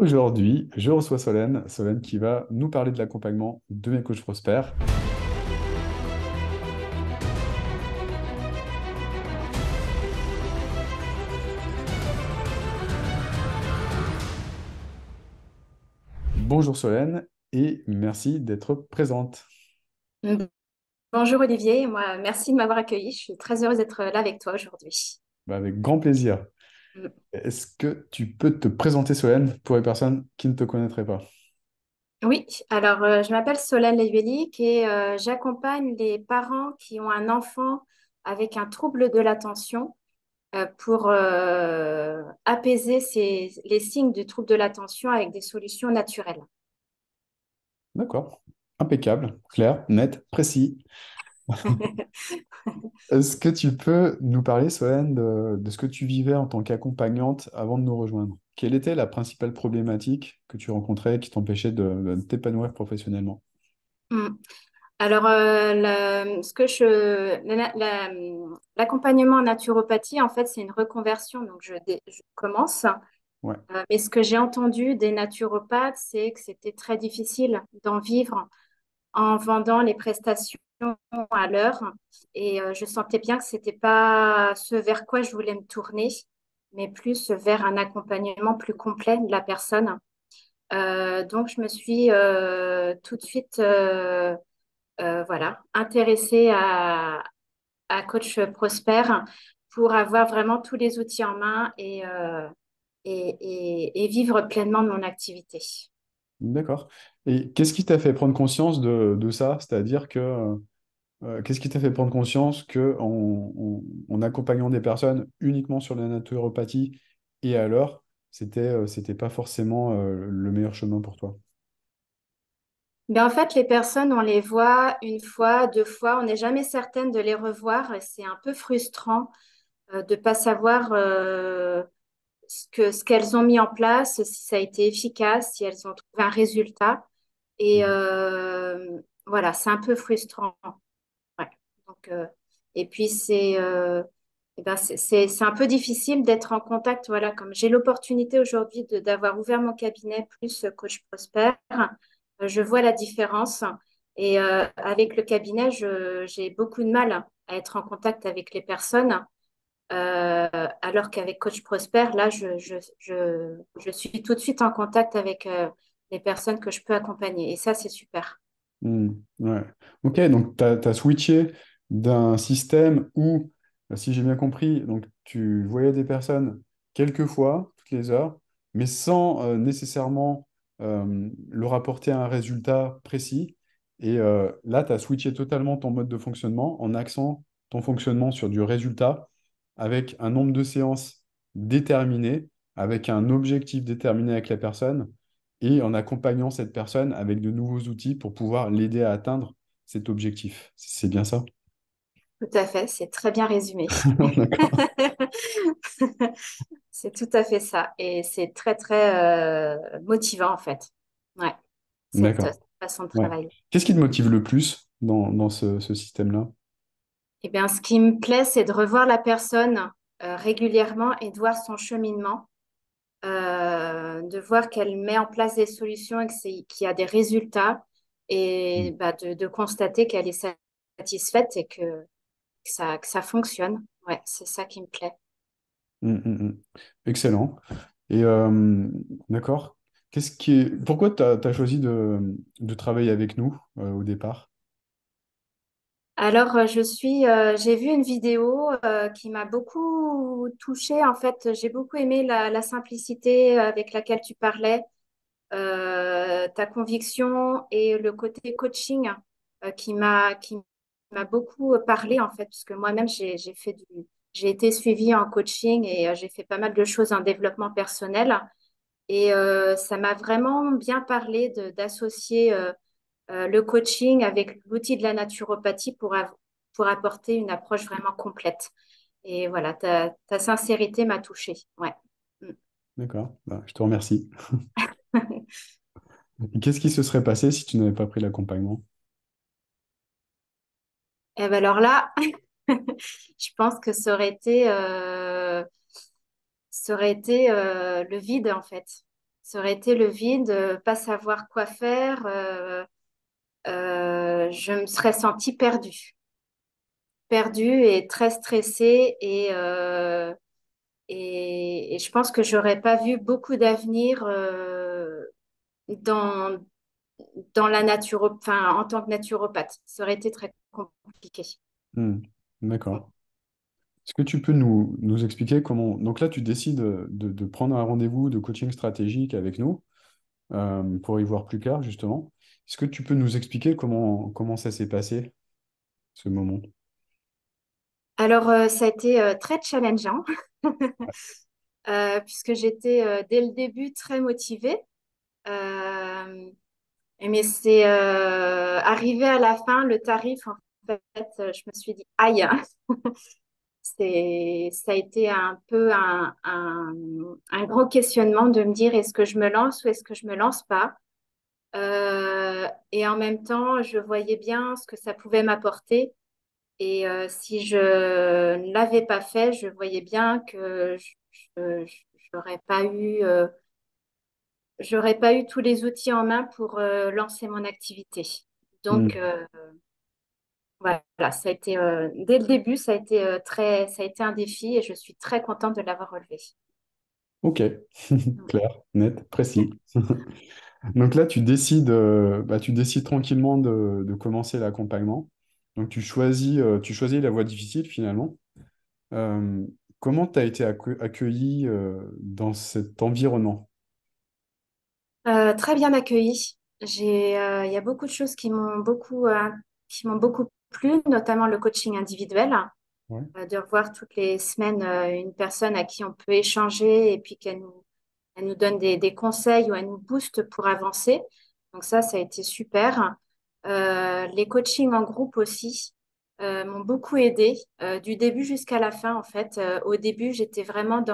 Aujourd'hui, je reçois Solène, Solène qui va nous parler de l'accompagnement de mes coachs prospères. Bonjour Solène et merci d'être présente. Mm. Bonjour Olivier, moi merci de m'avoir accueilli. Je suis très heureuse d'être là avec toi aujourd'hui. Bah, avec grand plaisir. Mm. Est-ce que tu peux te présenter Solène pour les personnes qui ne te connaîtraient pas? Oui, alors je m'appelle Solène Lejuelic et j'accompagne les parents qui ont un enfant avec un trouble de l'attention pour apaiser les signes du trouble de l'attention avec des solutions naturelles. D'accord. Impeccable, clair, net, précis. Est-ce que tu peux nous parler, Solène, de ce que tu vivais en tant qu'accompagnante avant de nous rejoindre? Quelle était la principale problématique que tu rencontrais qui t'empêchait de t'épanouir professionnellement? Mm. Alors, ce que l'accompagnement en naturopathie, en fait, c'est une reconversion. Donc, je commence. Ouais. Mais ce que j'ai entendu des naturopathes, c'est que c'était très difficile d'en vivre en vendant les prestations à l'heure. Et je sentais bien que c'était pas ce vers quoi je voulais me tourner, mais plus vers un accompagnement plus complet de la personne. Donc, je me suis tout de suite voilà, intéressée à Coach Prosper pour avoir vraiment tous les outils en main et vivre pleinement de mon activité. D'accord. Et qu'est-ce qui t'a fait prendre conscience de ça? C'est-à-dire que qu'est-ce qui t'a fait prendre conscience que en accompagnant des personnes uniquement sur la naturopathie et alors, c'était pas forcément le meilleur chemin pour toi? Mais en fait, les personnes, on les voit une fois, deux fois, on n'est jamais certaine de les revoir et c'est un peu frustrant de ne pas savoir ce qu'elles ont mis en place, si ça a été efficace, si elles ont trouvé un résultat. Et Mhm. voilà, c'est un peu frustrant. Ouais. Donc, et puis, c'est un peu difficile d'être en contact. Voilà, comme j'ai l'opportunité aujourd'hui d'avoir ouvert mon cabinet plus Coach Prosper, je vois la différence. Et avec le cabinet, j'ai beaucoup de mal à être en contact avec les personnes. Alors qu'avec Coach Prosper, là, je suis tout de suite en contact avec les personnes que je peux accompagner. Et ça, c'est super. Ouais. Ok, donc tu as switché d'un système où, si j'ai bien compris, donc tu voyais des personnes quelques fois, toutes les heures, mais sans nécessairement leur apporter un résultat précis. Et là, tu as switché totalement ton mode de fonctionnement en axant ton fonctionnement sur du résultat avec un nombre de séances déterminé, avec un objectif déterminé avec la personne et en accompagnant cette personne avec de nouveaux outils pour pouvoir l'aider à atteindre cet objectif. C'est bien ça? Tout à fait, c'est très bien résumé. D'accord. C'est tout à fait ça. Et c'est très, très motivant, en fait. Ouais, cette D'accord. façon de Ouais. travailler. Qu'est-ce qui te motive le plus dans ce système-là? Eh bien, ce qui me plaît, c'est de revoir la personne régulièrement et de voir son cheminement, de voir qu'elle met en place des solutions et qu'il y a des résultats et Mm. bah, de constater qu'elle est satisfaite et que ça fonctionne. Ouais, c'est ça qui me plaît. Mm, mm, mm. Excellent. Et d'accord. Pourquoi tu as choisi de travailler avec nous au départ? Alors, j'ai vu une vidéo qui m'a beaucoup touchée. En fait, j'ai beaucoup aimé la simplicité avec laquelle tu parlais, ta conviction et le côté coaching qui m'a beaucoup parlé en fait, puisque moi-même j'ai été suivie en coaching et j'ai fait pas mal de choses en développement personnel. Et ça m'a vraiment bien parlé d'associer le coaching avec l'outil de la naturopathie pour apporter une approche vraiment complète. Et voilà, ta sincérité m'a touchée. Ouais. Mm. D'accord. Bah, je te remercie. Et qu'est-ce qui se serait passé si tu n'avais pas pris l'accompagnement? Et ben alors là, je pense que ça aurait été le vide en fait. Ça aurait été le vide, pas savoir quoi faire. Je me serais sentie perdue et très stressée et je pense que j'aurais pas vu beaucoup d'avenir dans, dans la enfin, en tant que naturopathe. Ça aurait été très compliqué. Hmm. D'accord. Est-ce que tu peux nous expliquer comment... Donc là, tu décides de prendre un rendez-vous de coaching stratégique avec nous pour y voir plus clair, justement. Est-ce que tu peux nous expliquer comment ça s'est passé, ce moment? Alors, ça a été très challengeant puisque j'étais dès le début très motivée. Euh, mais c'est arrivé à la fin, le tarif, en fait, je me suis dit, aïe, ça a été un peu un gros questionnement de me dire, est-ce que je me lance ou est-ce que je me lance pas? Et en même temps, je voyais bien ce que ça pouvait m'apporter. Et si je ne l'avais pas fait, je voyais bien que j'aurais pas eu, j'aurais pas eu tous les outils en main pour lancer mon activité. Donc Hmm. voilà, ça a été dès le début, ça a été un défi et je suis très contente de l'avoir relevé. Ok, clair, net, précis. Donc là, tu décides tranquillement de commencer l'accompagnement. Donc tu choisis la voie difficile finalement. Euh, Comment tu as été accueilli dans cet environnement? Très bien accueillie. Il y a beaucoup de choses qui m'ont beaucoup plu, notamment le coaching individuel. Ouais. De revoir toutes les semaines une personne à qui on peut échanger et puis elle nous donne des conseils ou elle nous booste pour avancer. Donc ça a été super. Les coachings en groupe aussi m'ont beaucoup aidé du début jusqu'à la fin en fait. Au début, j'étais vraiment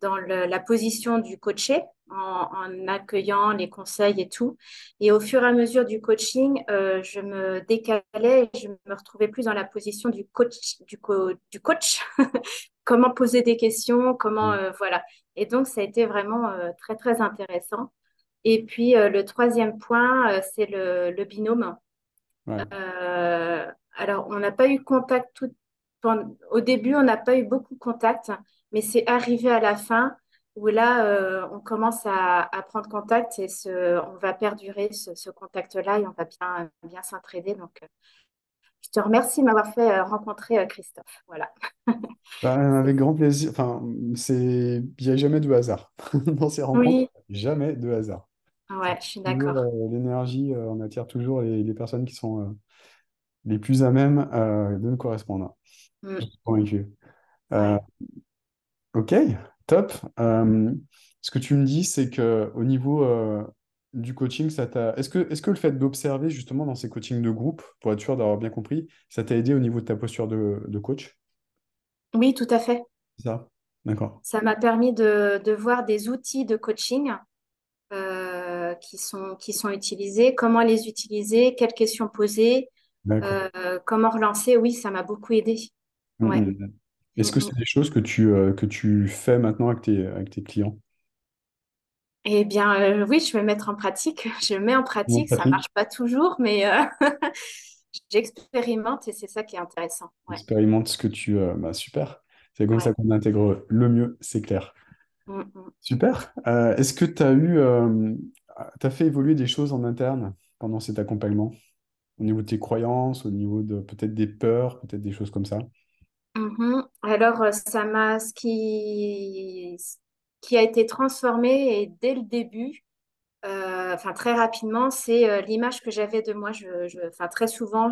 la position du coaché en accueillant les conseils et tout. Et au fur et à mesure du coaching, je me décalais et je me retrouvais plus dans la position du coach. Comment poser des questions, comment, Mm. voilà. Et donc, ça a été vraiment très, très intéressant. Et puis, le troisième point, c'est le binôme. Ouais. Alors, on n'a pas eu contact au début, on n'a pas eu beaucoup de contact, mais c'est arrivé à la fin où là, on commence à prendre contact et on va perdurer ce contact-là et on va bien s'entraider. Donc, je te remercie de m'avoir fait rencontrer Christophe. Voilà. Ben, avec grand plaisir. Enfin, il n'y a jamais de hasard dans ces rencontres. Oui, Jamais de hasard. ouais, je suis Toujours d'accord. l'énergie, on attire toujours les personnes qui sont les plus à même de nous correspondre. Je Mm, suis convaincu. Euh, ouais. ok, top. Ce que tu me dis, c'est que au niveau du coaching, est-ce que le fait d'observer justement dans ces coachings de groupe, pour être sûr d'avoir bien compris, ça t'a aidé au niveau de ta posture de coach? Oui, tout à fait. C'est ça? D'accord. Ça m'a permis de voir des outils de coaching qui sont utilisés, comment les utiliser, quelles questions poser, D'accord. comment relancer. Oui, ça m'a beaucoup aidé. Mm, Ouais. mm, mm. Mm, Est-ce que mm. c'est des choses que tu fais maintenant avec tes clients? Eh bien, oui, je vais mettre en pratique. Je mets en Comment pratique. tu Ça appliques? marche pas toujours, mais j'expérimente et c'est ça qui est intéressant. Ouais. Expérimente ce que bah, super. C'est comme Ouais. ça qu'on intègre le mieux, c'est clair. Mm, mm. Super. Est-ce que t'as fait évoluer des choses en interne pendant cet accompagnement? Au niveau de tes croyances, au niveau de peut-être des peurs, peut-être des choses comme ça? Mhm. Alors, qui a été transformé et dès le début, enfin très rapidement, c'est l'image que j'avais de moi. Enfin, très souvent,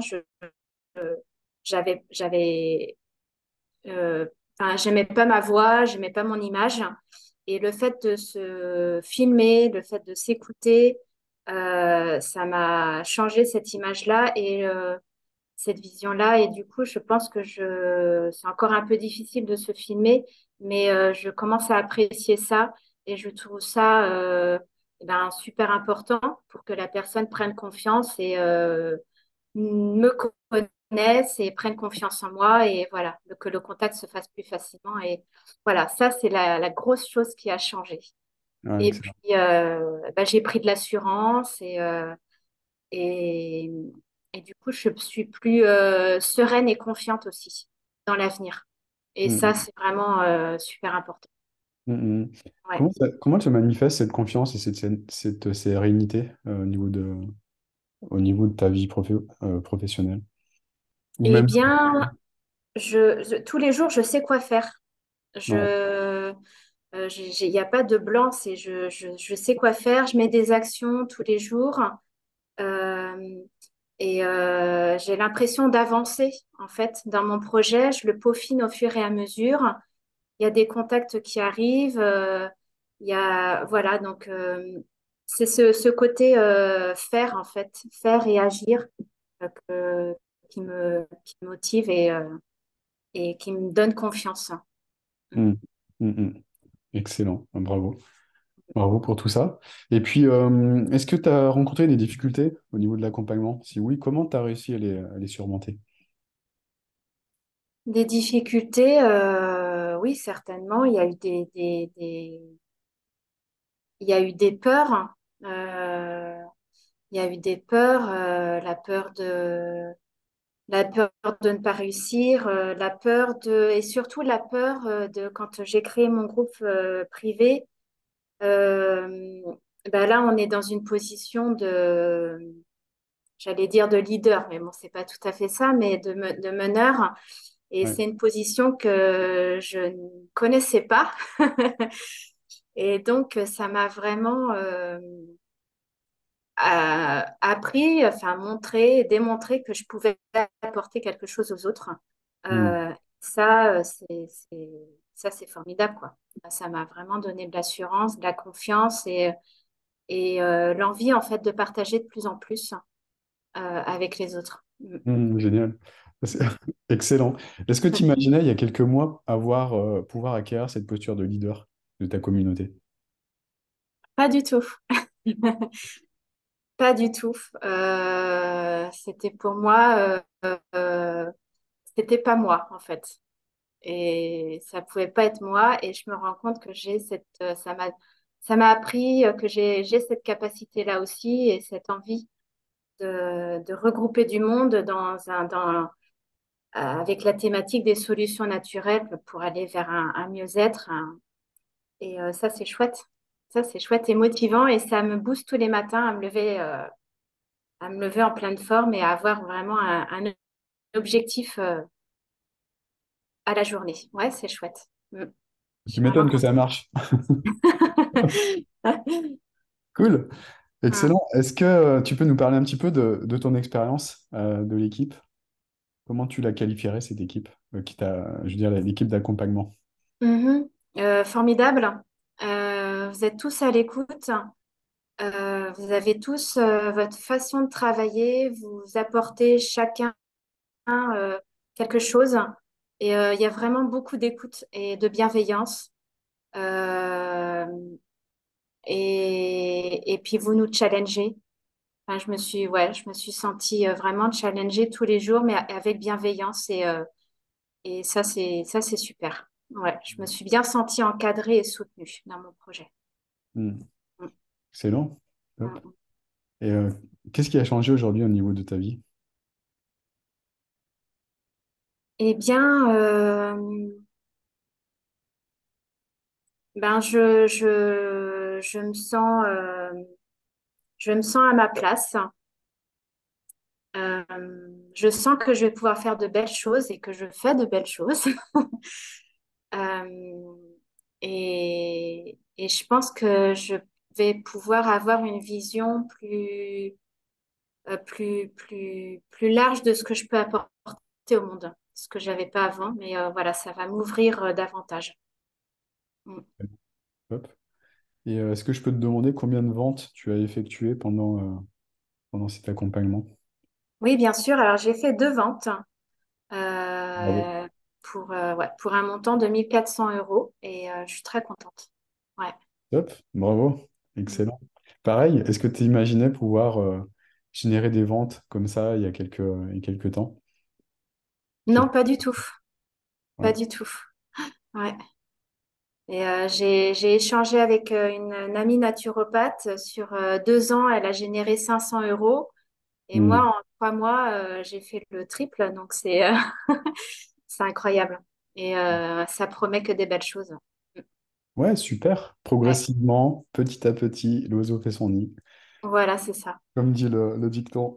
j'avais, euh, enfin, j'aimais pas ma voix, j'aimais pas mon image. Et le fait de se filmer, le fait de s'écouter, ça m'a changé cette image-là et cette vision-là. Et du coup, je pense que c'est encore un peu difficile de se filmer, mais je commence à apprécier ça et je trouve ça eh ben, super important pour que la personne prenne confiance et me connaisse et prenne confiance en moi et voilà, que le contact se fasse plus facilement. Et voilà, ça, c'est la grosse chose qui a changé. Ouais, Et excellent. puis, bah, j'ai pris de l'assurance et, et du coup, je suis plus sereine et confiante aussi dans l'avenir. Et ça, Mm, c'est vraiment super important. mm, mm. Ouais. Comment se manifeste cette confiance et cette sérénité au niveau de ta vie professionnelle? Ou Eh même... bien, tous les jours, je sais quoi faire. Ouais. Il n'y a pas de blanc, c'est je sais quoi faire. Je mets des actions tous les jours. Euh, j'ai l'impression d'avancer en fait dans mon projet. Je le peaufine au fur et à mesure. Il y a des contacts qui arrivent. Il y a voilà donc c'est ce côté faire en fait, faire et agir qui me motive et qui me donne confiance. Mm, mm, mm. Excellent. Bravo. Bravo pour tout ça. Et puis, est-ce que tu as rencontré des difficultés au niveau de l'accompagnement? Si oui, comment tu as réussi à les surmonter? Des difficultés, oui, certainement. Il y a eu des peurs. Euh, il y a eu des peurs, la peur de ne pas réussir, et surtout la peur de quand j'ai créé mon groupe privé. euh, ben là, on est dans une position j'allais dire de leader, mais bon, c'est pas tout à fait ça, mais de meneur. Et Ouais. c'est une position que je ne connaissais pas. Et donc, ça m'a vraiment enfin, montré, démontré que je pouvais apporter quelque chose aux autres. Mm, Euh, ça, ça, c'est formidable, quoi. Ça m'a vraiment donné de l'assurance, de la confiance et l'envie, en fait, de partager de plus en plus avec les autres. génial. C'est excellent. Est-ce que tu imaginais il y a quelques mois pouvoir acquérir cette posture de leader de ta communauté? Pas du tout. Pas du tout. C'était pour moi, c'était pas moi en fait. Et ça pouvait pas être moi. Et je me rends compte que ça m'a appris que j'ai cette capacité-là aussi et cette envie de regrouper du monde avec la thématique des solutions naturelles pour aller vers un mieux-être. Et ça, c'est chouette. Ça, c'est chouette et motivant et ça me booste tous les matins à me lever en pleine forme et à avoir vraiment un objectif à la journée. Ouais, c'est chouette. Je Tu suis vraiment m'étonnes que ça contente. marche. Cool. Mm. Excellent. Est-ce que tu peux nous parler un petit peu de ton expérience de l'équipe? Comment tu la qualifierais, cette équipe je veux dire, l'équipe d'accompagnement? Mhm. Formidable. Vous êtes tous à l'écoute. Vous avez tous votre façon de travailler. Vous apportez chacun euh, quelque chose. Et il y a vraiment beaucoup d'écoute et de bienveillance. Euh, et puis vous nous challengez. Enfin, je me suis sentie vraiment challengée tous les jours, mais avec bienveillance et ça, c'est super. Ouais, je me suis bien sentie encadrée et soutenue dans mon projet. Hmm. Mm, Excellent. mm, Top. mm. Et qu'est-ce qui a changé aujourd'hui au niveau de ta vie? Eh bien, ben je me sens à ma place. Euh, je sens que je vais pouvoir faire de belles choses et que je fais de belles choses. Euh, et je pense que je vais pouvoir avoir une vision plus large de ce que je peux apporter au monde, ce que j'avais pas avant. Mais voilà, ça va m'ouvrir davantage. Mm. Top. Et est-ce que je peux te demander combien de ventes tu as effectuées pendant cet accompagnement? Oui, bien sûr. Alors, j'ai fait 2 ventes Bravo. euh, ouais, pour un montant de 1 400 € et je suis très contente. Ouais. Top. Bravo. Mm. Excellent. Pareil, est-ce que tu imaginais pouvoir générer des ventes comme ça il y a quelques temps? Non, pas du tout. Pas Ouais. du tout. Ouais. Et j'ai échangé avec une amie naturopathe. Sur 2 ans, elle a généré 500 euros. Et moi, Hmm. en 3 mois, j'ai fait le triple. Donc, c'est c'est incroyable. Et ça promet que des belles choses. Ouais, super. Ouais. Progressivement, petit à petit, l'oiseau fait son nid, Voilà, c'est ça. comme dit le dicton.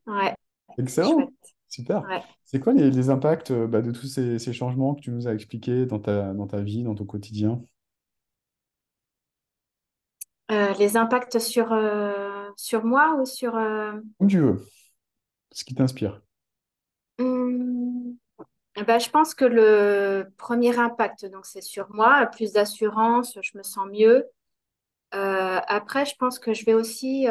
Ouais, c'est chouette. Excellent, super. Ouais. C'est quoi les impacts de tous ces changements que tu nous as expliqués dans ta vie, dans ton quotidien? Les impacts sur moi ou sur... Comme tu veux, ce qui t'inspire. hum, ben, je pense que le premier impact, donc c'est sur moi, plus d'assurance, je me sens mieux. Après, je pense que je vais aussi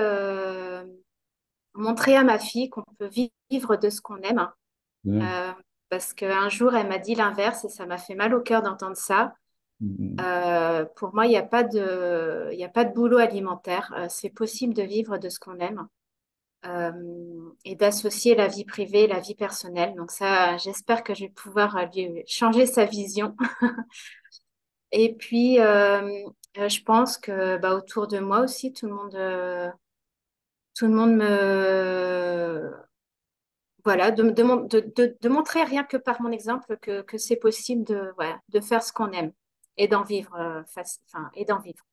montrer à ma fille qu'on peut vivre de ce qu'on aime. Génial. Euh, Parce qu'un jour, elle m'a dit l'inverse et ça m'a fait mal au cœur d'entendre ça. Mm, Pour moi, il y a pas de boulot alimentaire. C'est possible de vivre de ce qu'on aime et d'associer la vie privée et la vie personnelle. Donc ça, j'espère que je vais pouvoir lui changer sa vision. Et puis, je pense que bah, autour de moi aussi, tout le monde voilà, de montrer rien que par mon exemple que c'est possible voilà, de faire ce qu'on aime et d'en vivre, enfin, et d'en vivre.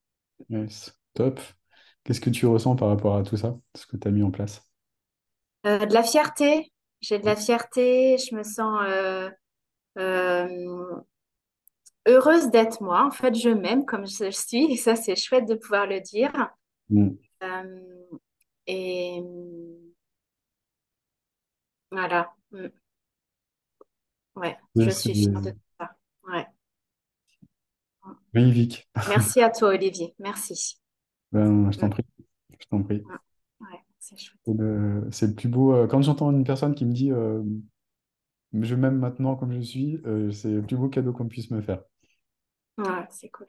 nice. Top. Qu'est-ce que tu ressens par rapport à tout ça, ce que tu as mis en place? De la fierté, j'ai de la fierté, je me sens euh, heureuse d'être moi. En fait, je m'aime comme je suis et ça, c'est chouette de pouvoir le dire. Mm. Euh, et voilà. Ouais, Ouais, je c'est suis fière de tout ça. Ouais. magnifique. Merci à toi, Olivier. Merci. Ben, je t'en Mm, prie, je t'en prie. mm. Ouais, c'est chouette. C'est le plus beau. Quand j'entends une personne qui me dit je m'aime maintenant comme je suis, c'est le plus beau cadeau qu'on puisse me faire. Ouais, c'est cool.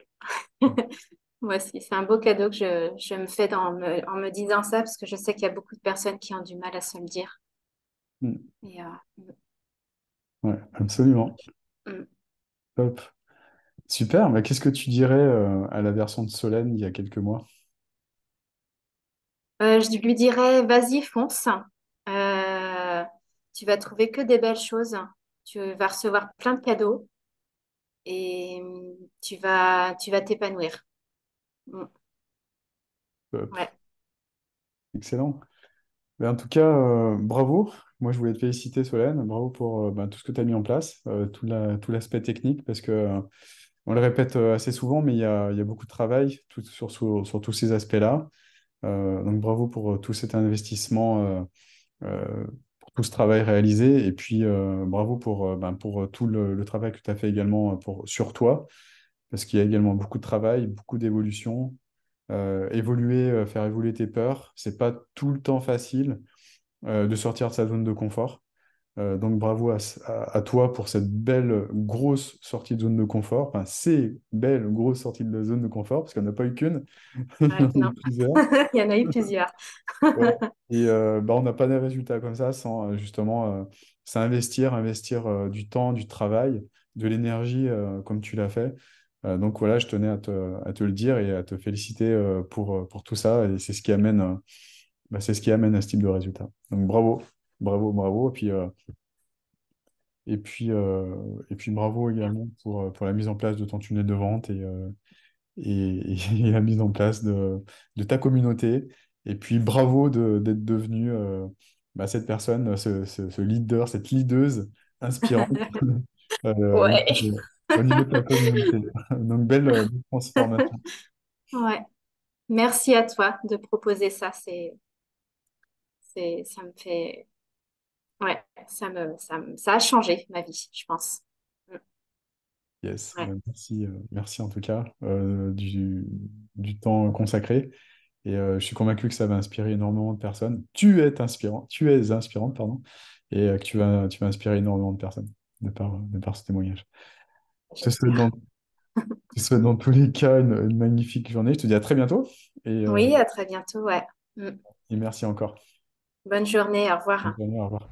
Moi aussi, c'est un beau cadeau que je me fais en me disant ça parce que je sais qu'il y a beaucoup de personnes qui ont du mal à se le dire. Mm. Et, Ouais, absolument. mm. Top. Super. Bah, qu'est-ce que tu dirais à la version de Solène il y a quelques mois? Je lui dirais, vas-y, fonce. Euh, Tu vas trouver que des belles choses. Tu vas recevoir plein de cadeaux et tu vas t'épanouir. Mm. Top. Ouais. Excellent. Mais en tout cas, bravo. Moi, je voulais te féliciter, Solène. Bravo pour tout ce que tu as mis en place, tout l'aspect technique, parce que on le répète assez souvent, mais il y a beaucoup de travail sur tous ces aspects-là. Donc, bravo pour tout cet investissement, pour tout ce travail réalisé, et puis bravo pour tout le travail que tu as fait également sur toi, parce qu'il y a également beaucoup de travail, beaucoup d'évolution. Faire évoluer tes peurs, c'est pas tout le temps facile de sortir de sa zone de confort. Donc bravo à toi pour cette belle grosse sortie de zone de confort, enfin ces belles grosses sorties de zone de confort, parce qu'il n'y en a pas eu qu'une, il y Ouais, en a eu non, plusieurs. il y en a eu plusieurs. Ouais. Et on n'a pas des résultats comme ça sans investir du temps, du travail, de l'énergie comme tu l'as fait. Donc voilà, je tenais à te le dire et à te féliciter pour tout ça. Et c'est ce qui amène, c'est ce qui amène à ce type de résultat. Donc bravo, bravo, bravo. Et puis bravo également pour la mise en place de ton tunnel de vente et la mise en place de ta communauté. Et puis bravo d'être devenu cette personne, ce leader, cette leaduse inspirante Ouais. au niveau de ta communauté. Donc belle transformation. Ouais. Merci à toi de proposer ça. Ça me fait, ouais, ça a changé ma vie, je pense. Mm. Yes, Ouais. merci, merci en tout cas du temps consacré. Et je suis convaincu que ça va inspirer énormément de personnes. Tu es inspirante, pardon, et que tu vas inspirer énormément de personnes de par ce témoignage. Je te souhaite J'espère. je te souhaite dans tous les cas une magnifique journée. Je te dis à très bientôt Oui, à très bientôt. Ouais. Mm. et merci encore. Bonne journée. Au Bonne revoir. journée, au revoir.